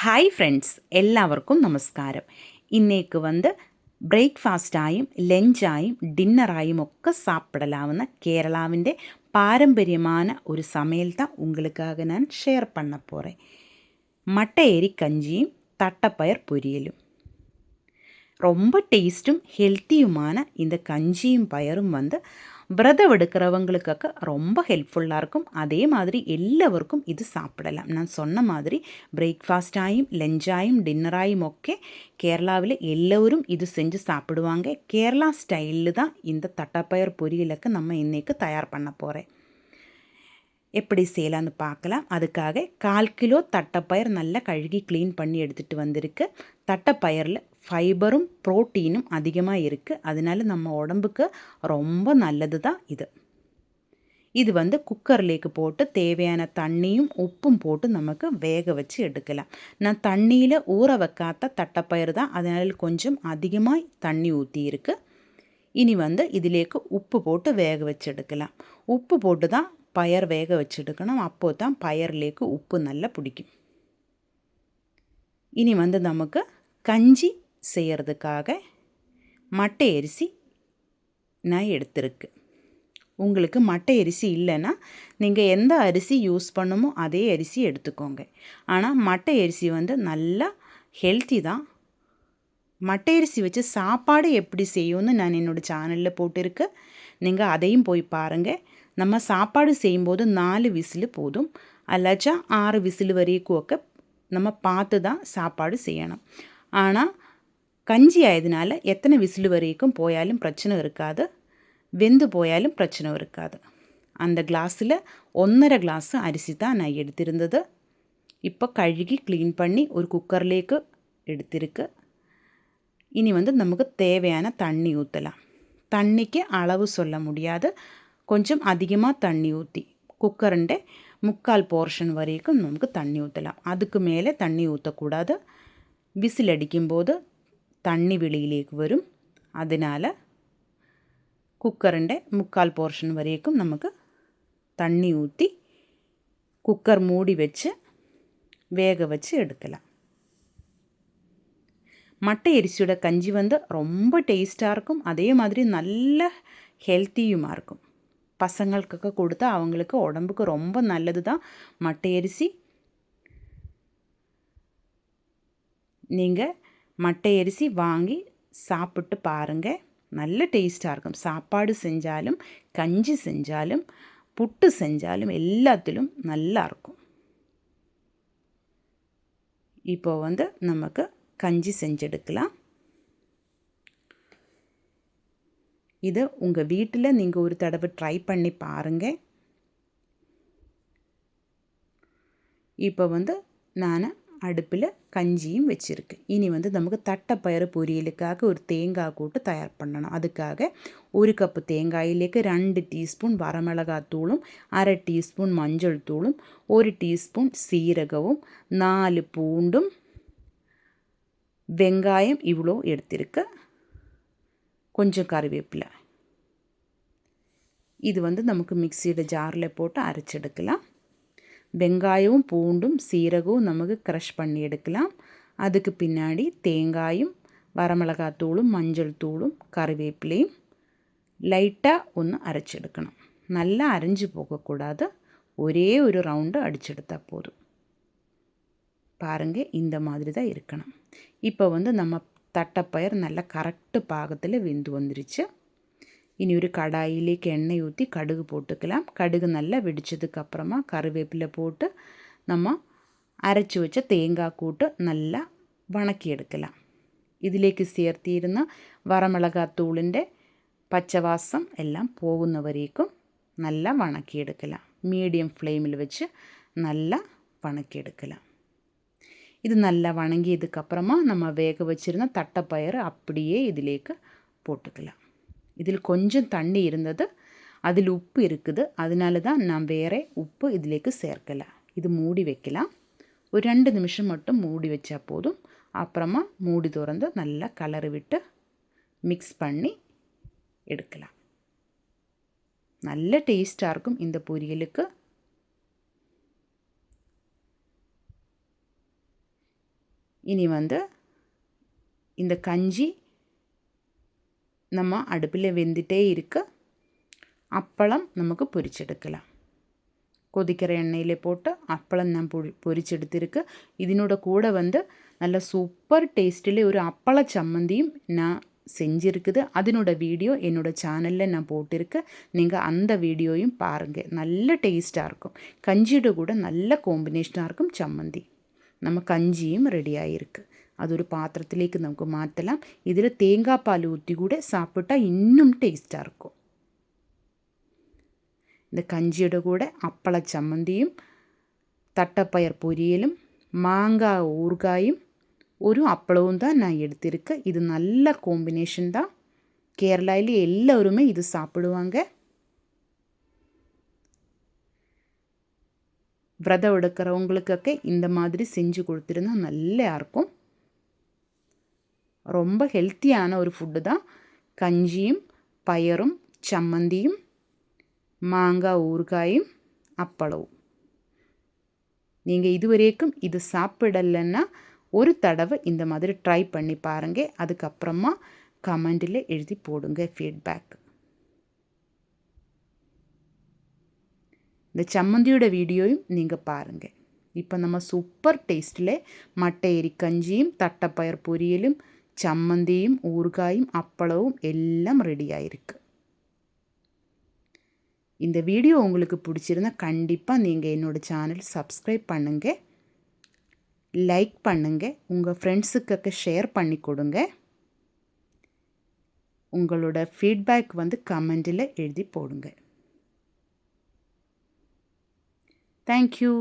Hi friends, എല്ലാവർക്കും നമസ്കാരം. ഇന്നേക്ക് ബ്രേക്ക്ഫാസ്റ്റായും ലഞ്ചായും ഡിന്നറായും ഒക്കെ சாப்பிடலாവുന്ന കേരളാവിൻ്റെ பாரம்பரியமான ஒரு சமையல் தான் உங்களுக்காக நான் ஷேர் பண்ண போகிறேன். மட்டை ஏரி கஞ்சியும் தட்டைப்பயர் பொரியலும். ரொம்ப டேஸ்ட்டும் ஹெல்த்தியுமான இந்த கஞ்சியும் பயரும் விரதம் எடுக்கிறவங்களுக்காக ரொம்ப ஹெல்ப்ஃபுல்லாக இருக்கும். அதே மாதிரி எல்லாருக்கும் இது சாப்பிடலாம். நான் சொன்ன மாதிரி பிரேக்ஃபாஸ்டாயும் லஞ்சாயும் டின்னராயும் ഒക്കെ கேரளாவில் எல்லோரும் இது செஞ்சு சாப்பிடுவாங்க. கேரளா ஸ்டைலில் தான் இந்த தட்டைப்பயர் பொரியலுக்கு நம்ம இன்றைக்கு தயார் பண்ண போகிறேன். எப்படி செய்யலான்னு பார்க்கலாம். அதுக்காக 1/4 கிலோ தட்டைப்பயர் நல்லா கழுகி க்ளீன் பண்ணி எடுத்துகிட்டு வந்திருக்கு. தட்டைப்பயரில் ஃபைபரும் ப்ரோட்டீனும் அதிகமாக இருக்குது. அதனால நம்ம உடம்புக்கு ரொம்ப நல்லது தான் இது. இது குக்கர்லேக்கு போட்டு தேவையான தண்ணியும் உப்பும் போட்டு நமக்கு வேக வச்சு எடுக்கலாம். நான் தண்ணியில் ஊற வைக்காத தட்டைப்பயிர் தான், அதனால் கொஞ்சம் அதிகமாக தண்ணி ஊற்றியிருக்கு. இனி இதிலேக்கு உப்பு போட்டு வேக வச்சு எடுக்கலாம். உப்பு போட்டு தான் பயர் வேக வச்செடுக்கணும். அப்போ தான் பயர்லேக்கு உப்பு நல்லா பிடிக்கும். இனி நமக்கு கஞ்சி செய்கிறதுக்காக மட்டை அரிசி நான் எடுத்திருக்கு. உங்களுக்கு மட்டை அரிசி இல்லைன்னா நீங்கள் எந்த அரிசி யூஸ் பண்ணுமோ அதே அரிசி எடுத்துக்கோங்க. ஆனால் மட்டை அரிசி நல்லா ஹெல்த்தி தான். மட்டை அரிசி வச்சு சாப்பாடு எப்படி செய்யும்னு நான் என்னோடய சேனலில் போட்டிருக்கு. நீங்கள் அதையும் போய் பாருங்கள். நம்ம சாப்பாடு செய்யும்போது 4 விசில் போதும், அல்லாச்சா 6 விசில் வரைக்கும் நம்ம பார்த்து தான் சாப்பாடு செய்யணும். ஆனால் கஞ்சி ஆயதுனால எத்தனை விசில் வரைக்கும் போயாலும் பிரச்சனை இருக்காது, வெந்து போயாலும் பிரச்சனை இருக்காது. அந்த கிளாஸில் 1.5 கிளாஸ் அரிசி தான் நான் எடுத்திருந்தது. இப்போ கழுகி க்ளீன் பண்ணி ஒரு குக்கர்லேக்கு எடுத்திருக்கு. இனி நமக்கு தேவையான தண்ணி ஊற்றலாம். தண்ணிக்கு அளவு சொல்ல முடியாது, கொஞ்சம் அதிகமாக தண்ணி ஊற்றி குக்கருண்டே 3/4 போர்ஷன் வரைக்கும் நமக்கு தண்ணி ஊற்றலாம். அதுக்கு மேலே தண்ணி ஊற்றக்கூடாது. விசில் அடிக்கும்போது தண்ணி வெளியிலேக்கு வரும். அதனால் குக்கருண்டே 3/4 போர்ஷன் வரைக்கும் நமக்கு தண்ணி ஊற்றி குக்கர் மூடி வச்சு வேக வச்சு எடுக்கலாம். மட்டை அரிசியோட கஞ்சி ரொம்ப டேஸ்ட்டாக இருக்கும். அதே மாதிரி நல்ல ஹெல்த்தியுமாக இருக்கும். பசங்களுக்காக கொடுத்தா அவங்களுக்கு உடம்புக்கு ரொம்ப நல்லது தான் மட்டை அரிசி. நீங்கள் மட்டை அரிசி வாங்கி சாப்பிட்டு பாருங்கள், நல்ல டேஸ்ட்டாக இருக்கும். சாப்பாடு செஞ்சாலும் கஞ்சி செஞ்சாலும் புட்டு செஞ்சாலும் எல்லாத்திலும் நல்லாயிருக்கும். இப்போ நமக்கு கஞ்சி செஞ்செடுக்கலாம். இது உங்கள் வீட்டில் நீங்கள் ஒரு தடவை ட்ரை பண்ணி பாருங்கள். இப்போ நான் அடுப்பில் கஞ்சியும் வச்சுருக்கேன். இனி நமக்கு தட்டைப்பயிறு பொரியலுக்காக ஒரு தேங்காய் கூட்டு தயார் பண்ணணும். அதுக்காக 1 கப்பு தேங்காயிலேக்கு 2 டீஸ்பூன் வரமிளகாத்தூளும் 1/2 டீஸ்பூன் மஞ்சள் தூளும் 1 டீஸ்பூன் சீரகവും 4 பூண்டும் வெங்காயம் இவ்வளோ எடுத்திருக்கு, கொஞ்சம் கறிவேப்பிலை. இது நமக்கு மிக்சியோட ஜாரில் போட்டு அரைச்செடுக்கலாம். வெங்காயமும் பூண்டும் சீரகமும் நமக்கு க்ரஷ் பண்ணி எடுக்கலாம். அதுக்கு பின்னாடி தேங்காயும் வரமிளகாத்தூளும் மஞ்சள் தூளும் கறிவேப்பிலையும் லைட்டாக ஒன்று அரைச்செடுக்கணும். நல்லா அரைஞ்சி போகக்கூடாது, ஒரே ஒரு ரவுண்டு அடிச்செடுத்தால் போதும். பாருங்கள், இந்த மாதிரி தான் இருக்கணும். இப்போ நம்ம தட்டைப்பயிர் நல்லா கரெக்டு பாகத்தில் வெந்து வந்துருச்சு. இனி ஒரு கடாயிலேக்கு எண்ணெய் ஊற்றி கடுகு போட்டுக்கலாம். கடுகு நல்லா வெடித்ததுக்கப்புறமா கருவேப்பிலை போட்டு நம்ம அரைச்சி வச்ச தேங்காய் கூட்டு நல்லா வணக்கி எடுக்கலாம். ഇതിലേക്ക് ചേർത്തിരുന്ന വറമിളകാത്തൂളിൻ്റെ പച്ചവാസം എല്ലാം പോകുന്ന വരേക്കും നല്ല വണക്കിയെടുக்கலாம். மீடியம் ஃப்ளேமில் வச்சு நல்லா வணக்கிയെടുக்கலாம். இது நல்லா வணங்கியதுக்கப்புறமா நம்ம வேக வச்சுருந்த தட்டைப்பயிறு அப்படியே இதிலேக்கு போட்டுக்கலாம். இதில் கொஞ்சம் தண்ணி இருந்தது, அதில் உப்பு இருக்குது, அதனால தான் நான் வேறு உப்பு இதிலேக்கு சேர்க்கலை. இது மூடி வைக்கலாம். ஒரு 2 நிமிஷம் மட்டும் மூடி வச்சா போதும். அப்புறமா மூடி திறந்து நல்லா கலரி விட்டு மிக்ஸ் பண்ணி எடுக்கலாம். நல்ல டேஸ்ட்டாக இருக்கும் இந்த பொரியலுக்கு. இனி வந்து இந்த கஞ்சி நம்ம அடுப்பில் வெந்துட்டே இருக்க அப்பளம் நமக்கு பொரிச்செடுக்கலாம். கொதிக்கிற எண்ணெயில் போட்டு அப்பளம் நான் பொரிச்செடுத்திருக்கு. இதனோட கூட வந்து நல்ல சூப்பர் டேஸ்ட்டில் ஒரு அப்பள சம்மந்தியும் நான் செஞ்சுருக்குது. அதனோட வீடியோ என்னோடய சேனலில் நான் போட்டிருக்கேன். நீங்கள் அந்த வீடியோயும் பாருங்கள். நல்ல டேஸ்ட்டாக இருக்கும். கஞ்சியோட கூட நல்ல காம்பினேஷனாக இருக்கும் சம்மந்தி. நம்ம கஞ்சியும் ரெடி ஆகிருக்கு. அது ஒரு பாத்திரத்திலேக்கு நமக்கு மாற்றலாம். இதில் தேங்காய் பால் ஊற்றி கூட சாப்பிட்டா இன்னும் டேஸ்ட்டாக இருக்கும். இந்த கஞ்சியோட கூட அப்பள சம்மந்தியும் தட்டைப்பயிர் பொரியலும் மாங்காய் ஊறுகாயும் ஒரு அப்பளவும் தான் நான் எடுத்திருக்கேன். இது நல்ல காம்பினேஷன் தான். கேரளாவில் எல்லோருமே இது சாப்பிடுவாங்க. விரதம் எடுக்கிறவங்களுக்கொക്കെ இந்த மாதிரி செஞ்சு கொடுத்துருந்தா நல்லா இருக்கும். ரொம்ப ஹெல்த்தியான ஒரு ஃபுட்டு தான். கஞ்சியும் பயரும் சம்மந்தியும் மாங்காய் ஊறுகாயும் அப்பளவும். நீங்கள் இதுவரைக்கும் இது சாப்பிடலைன்னா ஒரு தடவை இந்த மாதிரி ட்ரை பண்ணி பாருங்கள். அதுக்கப்புறமா கமெண்டில் எழுதி போடுங்க ஃபீட்பேக். இந்த சம்மந்தியோட வீடியோயும் நீங்கள் பாருங்கள். இப்போ நம்ம சூப்பர் டேஸ்ட்டில் மட்டை எரி கஞ்சியும் தட்டைப்பயிர் பொரியலும் சம்மந்தியும் ஊறுகாயும் அப்பளவும் எல்லாம் ரெடி ஆகிருக்கு. இந்த வீடியோ உங்களுக்கு பிடிச்சிருந்தால் கண்டிப்பாக நீங்கள் என்னோடய சேனல் சப்ஸ்கிரைப் பண்ணுங்கள், லைக் பண்ணுங்கள், உங்கள் ஃப்ரெண்ட்ஸுக்கு ஷேர் பண்ணி கொடுங்க. உங்களோட ஃபீட்பேக் வந்து கமெண்டில் எழுதி போடுங்க. தேங்க்யூ.